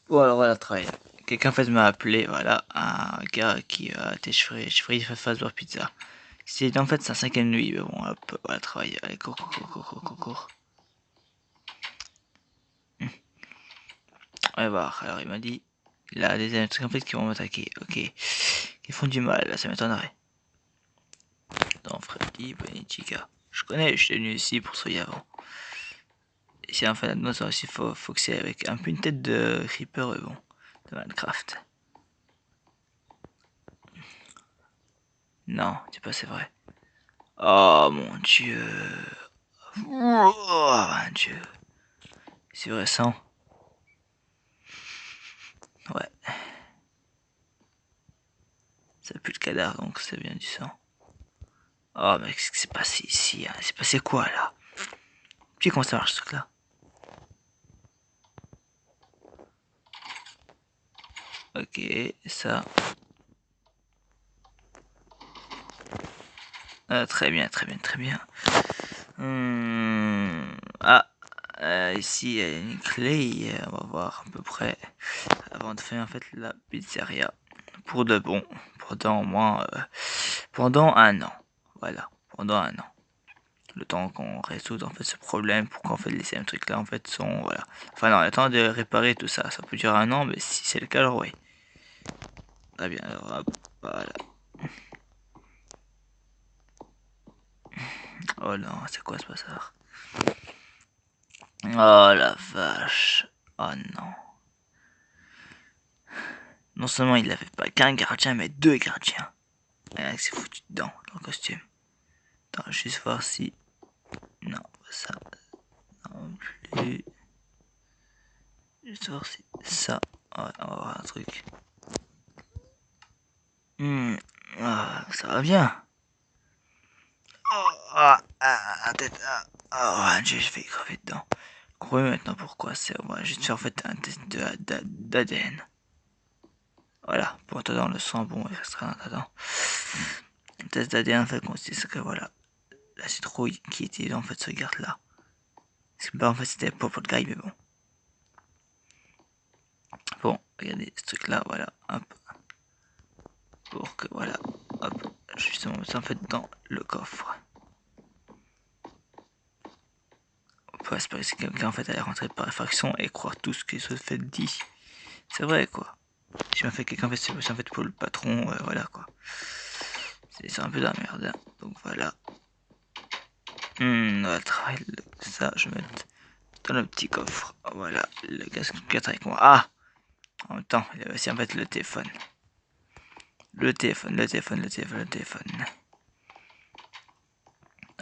Bon alors voilà, travail. Quelqu'un en fait m'a appelé, voilà, un gars qui a été chauffé Fazbear Pizza. C'est en fait sa cinquième nuit, mais bon, hop, voilà, travail. Allez, cours, cours, cours, cours, cours, cours, cours. On va voir. Alors il m'a dit, il a des trucs en fait qui vont m'attaquer, ok, qui font du mal, là, ça m'étonnerait. Dans Freddy, Bonichica. Je connais, je suis venu ici pour soigner avant. Ici en fait, moi ça aussi faut que c'est avec un peu une tête de creeper, bon, de Minecraft. Non, c'est pas c'est vrai. Oh mon dieu. Oh mon dieu. C'est vrai ça. Ouais, ça pue le cadavre donc c'est bien du sang. Oh mais qu'est-ce qui s'est passé ici hein? C'est passé quoi là? Puis comment ça marche ce truc là? Ok, ça. Très bien, très bien, très bien. Ah, ici il y a une clé, on va voir à peu près avant de faire en fait la pizzeria pour de bon, pendant au moins pendant un an, voilà, pendant un an. Le temps qu'on résout en fait ce problème pour qu'en fait les CM trucs là en fait sont voilà. Enfin non, le temps de réparer tout ça, ça peut durer un an, mais si c'est le cas alors oui. Très bien, alors hop, voilà. Oh non, c'est quoi ce bazar? Oh la vache. Oh non. Non seulement il avait pas qu'un gardien, mais deux gardiens. Et c'est foutu dedans, dans le costume. Attends, juste voir si. Non, ça. Non plus. Juste voir si. Ça. Ouais, on va voir un truc. Ah, ça va bien. Oh, tête. Oh, Dieu, je vais crever dedans. Comprenez maintenant pourquoi c'est. On va juste faire en fait un test d'ADN. Voilà, pour toi dans le sang, bon, il restera dans ta dent. Un test d'ADN en fait consiste que voilà, la citrouille qui était en fait ce garde là. C'est pas en fait c'était pas pour le gars, mais bon. Bon, regardez ce truc là, voilà, hop. Pour que voilà, hop, justement, c'est en fait dans le coffre. On peut espérer que quelqu'un en fait allait rentrer par effraction et croire tout ce qui se fait dit. C'est vrai quoi. Si on fait quelqu'un en fait, c'est en fait pour le patron, voilà quoi. C'est un peu de la merde. Hein. Donc voilà. On va travailler ça, je vais mettre dans le petit coffre. Voilà, le casque avec moi. Ah! En même temps, il y a aussi en fait le téléphone. Le téléphone, le téléphone, le téléphone, le téléphone.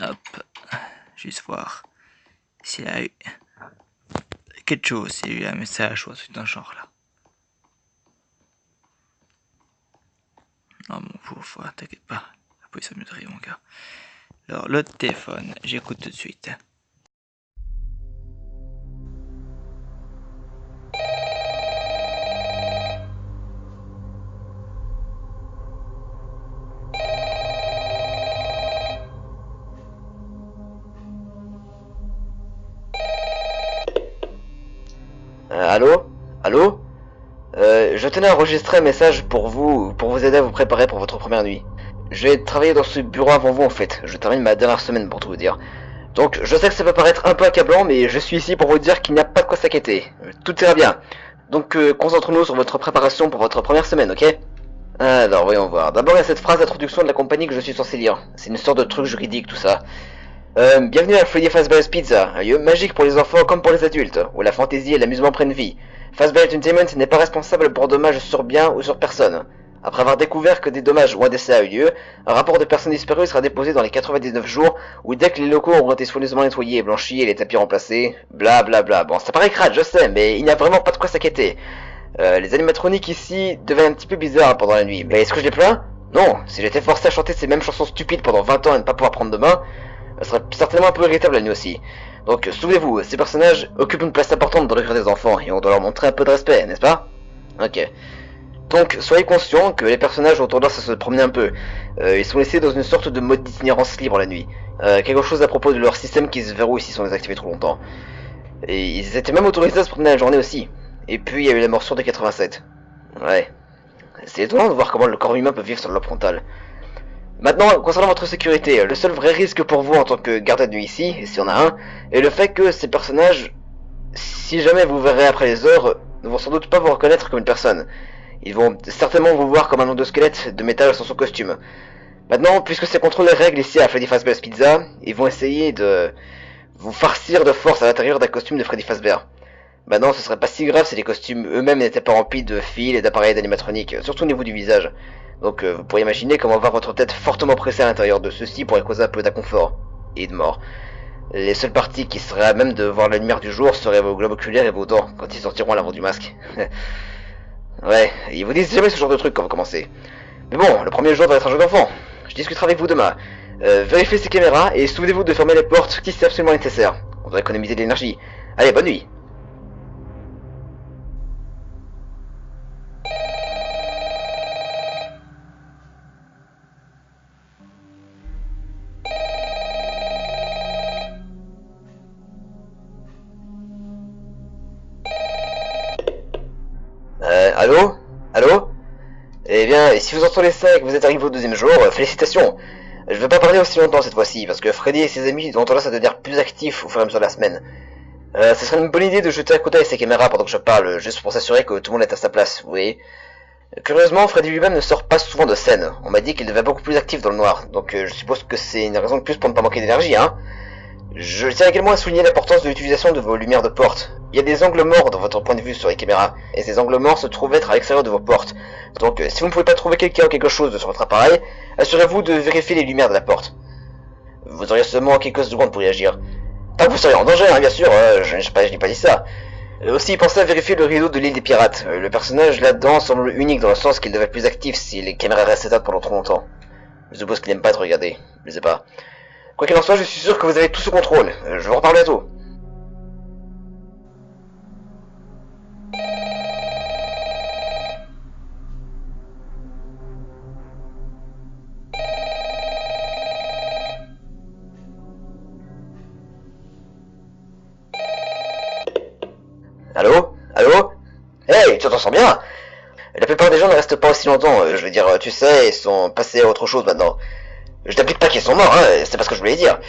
Hop, juste voir s'il a eu quelque chose, s'il y a eu un message ou un truc d'un genre là. Non, mon pauvre, t'inquiète pas, la police va mieux de mon gars. Alors, le téléphone, j'écoute tout de suite. Allô? Allô? Je tenais à enregistrer un message pour vous aider à vous préparer pour votre première nuit. Je vais travailler dans ce bureau avant vous en fait. Je termine ma dernière semaine pour tout vous dire. Donc je sais que ça peut paraître un peu accablant, mais je suis ici pour vous dire qu'il n'y a pas de quoi s'inquiéter. Tout ira bien. Donc concentrons-nous sur votre préparation pour votre première semaine, ok? Alors voyons voir. D'abord il y a cette phrase d'introduction de la compagnie que je suis censé lire. C'est une sorte de truc juridique tout ça. Bienvenue à Freddy Fazbear's Pizza, un lieu magique pour les enfants comme pour les adultes, où la fantaisie et l'amusement prennent vie. Fazbear Entertainment n'est pas responsable pour dommages sur biens ou sur personne. Après avoir découvert que des dommages ou un décès a eu lieu, un rapport de personnes disparues sera déposé dans les 99 jours, ou dès que les locaux auront été soigneusement nettoyés et blanchis et les tapis remplacés, bla bla bla. Bon, ça paraît crade, je sais, mais il n'y a vraiment pas de quoi s'inquiéter. Les animatroniques ici deviennent un petit peu bizarres pendant la nuit, mais est-ce que je les plains? Non, si j'étais forcé à chanter ces mêmes chansons stupides pendant 20 ans et ne pas pouvoir prendre de bain, elle serait certainement un peu irritable la nuit aussi. Donc souvenez-vous, ces personnages occupent une place importante dans le cœur des enfants et on doit leur montrer un peu de respect, n'est-ce pas? Ok. Donc soyez conscients que les personnages ont tendance à se promener un peu. Ils sont laissés dans une sorte de mode d'itinérance libre la nuit. Quelque chose à propos de leur système qui se verrouille s'ils sont désactivés trop longtemps. Et ils étaient même autorisés à se promener la journée aussi. Et puis il y a eu la morsure de 87. Ouais. C'est étonnant de voir comment le corps humain peut vivre sur le lobe frontal. Maintenant, concernant votre sécurité, le seul vrai risque pour vous en tant que gardien de nuit ici, et s'il y en a un, est le fait que ces personnages, si jamais vous verrez après les heures, ne vont sans doute pas vous reconnaître comme une personne. Ils vont certainement vous voir comme un nom de squelette de métal sans son costume. Maintenant, puisque c'est contre les règles ici à Freddy Fazbear's Pizza, ils vont essayer de vous farcir de force à l'intérieur d'un costume de Freddy Fazbear. Maintenant, ce serait pas si grave si les costumes eux-mêmes n'étaient pas remplis de fils et d'appareils d'animatronique, surtout au niveau du visage. Donc vous pourriez imaginer comment voir votre tête fortement pressée à l'intérieur de ceux-ci pourrait causer un peu d'inconfort et de mort. Les seules parties qui seraient à même de voir la lumière du jour seraient vos globes oculaires et vos dents, quand ils sortiront à l'avant du masque. Ouais, ils vous disent jamais ce genre de truc quand vous commencez. Mais bon, le premier jour doit être un jeu d'enfant. Je discuterai avec vous demain. Vérifiez ces caméras et souvenez-vous de fermer les portes si c'est absolument nécessaire. On doit économiser de l'énergie. Allez, bonne nuit. Allô? Allô? Eh bien, si vous entendez ça et que vous êtes arrivé au deuxième jour, félicitations. Je vais pas parler aussi longtemps cette fois-ci, parce que Freddy et ses amis ont tendance à devenir plus actifs au fur et à mesure de la semaine. Ce serait une bonne idée de jeter un coup d'œil à ces caméras pendant que je parle, juste pour s'assurer que tout le monde est à sa place, vous voyez. Curieusement, Freddy lui-même ne sort pas souvent de scène. On m'a dit qu'il devait être beaucoup plus actif dans le noir, donc je suppose que c'est une raison de plus pour ne pas manquer d'énergie, hein. Je tiens également à souligner l'importance de l'utilisation de vos lumières de porte. Il y a des angles morts dans votre point de vue sur les caméras, et ces angles morts se trouvent être à l'extérieur de vos portes. Donc si vous ne pouvez pas trouver quelqu'un ou quelque chose sur votre appareil, assurez-vous de vérifier les lumières de la porte. Vous auriez seulement quelques secondes pour y agir. Pas que vous seriez en danger, hein, bien sûr, je n'ai pas dit ça. Aussi, pensez à vérifier le rideau de l'île des pirates. Le personnage là-dedans semble unique dans le sens qu'il devait être plus actif si les caméras restent éteintes pendant trop longtemps. Je suppose qu'il n'aime pas être regardé, je sais pas. Quoi qu'il en soit, je suis sûr que vous avez tout sous contrôle. Je vous reparle bientôt. Allô? Allô? Hey, tu t'en sens bien? La plupart des gens ne restent pas aussi longtemps, je veux dire, tu sais, ils sont passés à autre chose maintenant. Je t'applique pas qu'ils sont morts, hein, c'est pas ce que je voulais dire.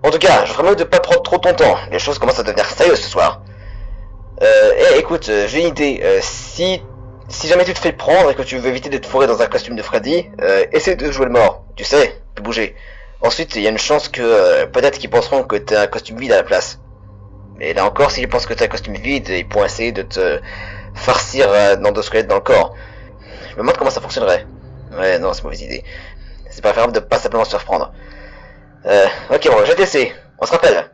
En tout cas, je ferais mieux de pas prendre trop ton temps, les choses commencent à devenir sérieuses ce soir. Écoute, j'ai une idée, si jamais tu te fais prendre et que tu veux éviter de te fourrer dans un costume de Freddy, essaie de jouer le mort, tu sais, plus bouger. Ensuite, il y a une chance que, peut-être qu'ils penseront que t'as un costume vide à la place. Mais là encore, s'ils pensent que t'as un costume vide, ils pourront essayer de te farcir dans deux squelettes dans le corps. Je me demande comment ça fonctionnerait. Ouais, non, c'est une mauvaise idée. C'est préférable de pas simplement se faire prendre. Ok, bon, j'ai essayé. On se rappelle.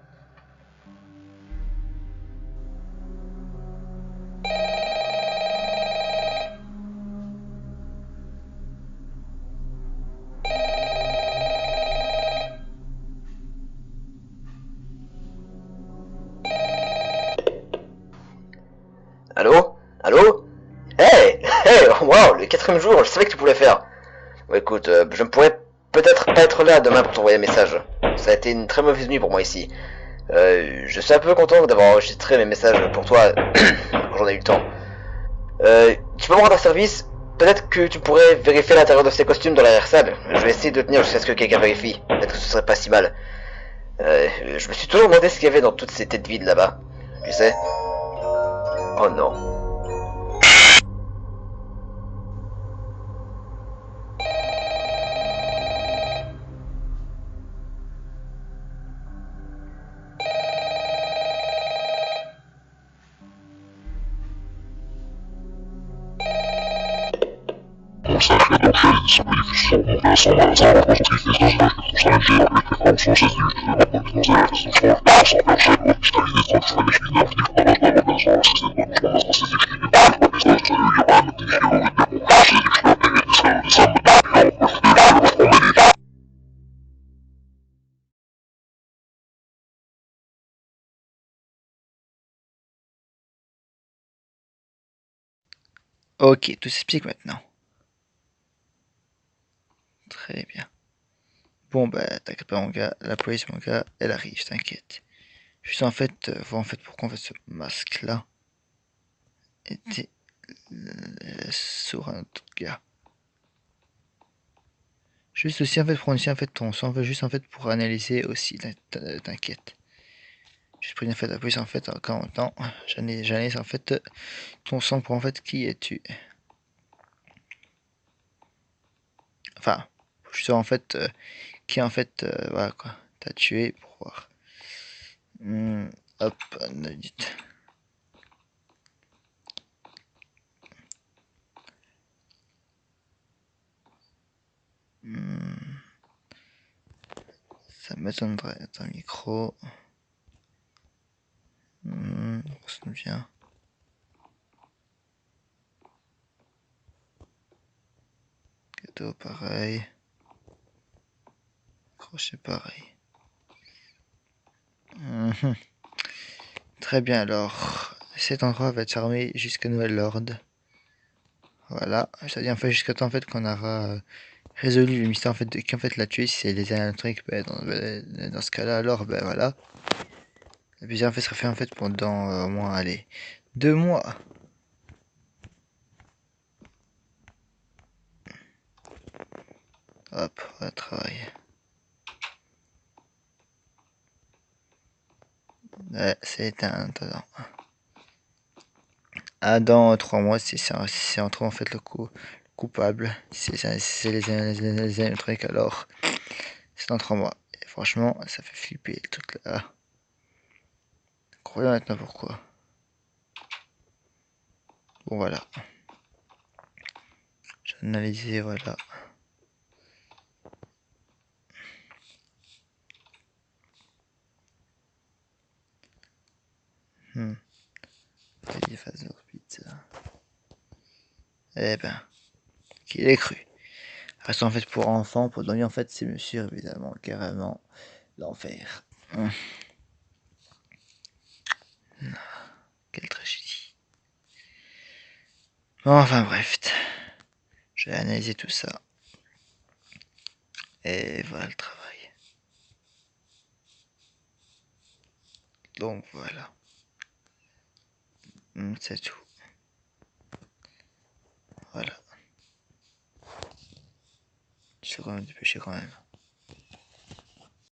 Allô? Allô? Hey! Hey! Wow, le quatrième jour, je savais que tu pouvais le faire. Bon, écoute, je ne pourrais peut-être pas être là demain pour t'envoyer un message. Ça a été une très mauvaise nuit pour moi ici. Je suis un peu content d'avoir enregistré mes messages pour toi quand j'en ai eu le temps. Tu peux me rendre un service? Peut-être que tu pourrais vérifier l'intérieur de ces costumes dans l'arrière-salle. Je vais essayer de tenir jusqu'à ce que quelqu'un vérifie. Peut-être que ce serait pas si mal. Je me suis toujours demandé ce qu'il y avait dans toutes ces têtes vides là-bas. Tu sais? Oh non. Ok, tout s'explique maintenant. Très bien. Bon, bah, t'inquiète pas, mon gars, la police, mon gars, elle arrive, t'inquiète. Juste en fait, voir en fait pourquoi on fait ce masque-là. était sourd en tout cas. Juste aussi en fait prendre aussi en fait ton son, en fait, juste en fait pour analyser aussi, t'inquiète. J'ai pris en fait la prise en fait encore en temps. J'analyse en fait ton son pour en fait qui es-tu. Enfin, je sais en fait qui en fait voilà quoi, t'as tué pour voir. Hop, analyse. Hmm, ça m'étonnerait ton micro. On se vient. Cadeau pareil. Crochet pareil. Mhm. Très bien alors. Cet endroit va être fermé jusqu'à nouvel ordre. Voilà. C'est-à-dire en fait jusqu'à temps en fait qu'on aura résolu le mystère en fait de qui en fait l'a tué. Si c'est les électriques, dans ce cas-là alors ben voilà. La deuxième en fait sera fait en fait pendant au moins allez 2 mois. Hop, on va travailler. Ouais, c'est éteint. Ah, dans 3 mois, c'est entre en fait le coupable. C'est les électriques alors. C'est dans 3 mois. Et franchement, ça fait flipper le truc là. Croyez maintenant pourquoi. Bon voilà. J'ai analysé, voilà. Hmm. Phase d'orbite. Eh ben, qui l'ait cru. Reste en fait pour enfants, pour dormir en fait, c'est monsieur évidemment, carrément l'enfer. Quelle tragédie. Bon, enfin bref, j'ai analysé tout ça. Et voilà le travail. Donc voilà. C'est tout. Voilà. Je suis quand même dépêché quand même.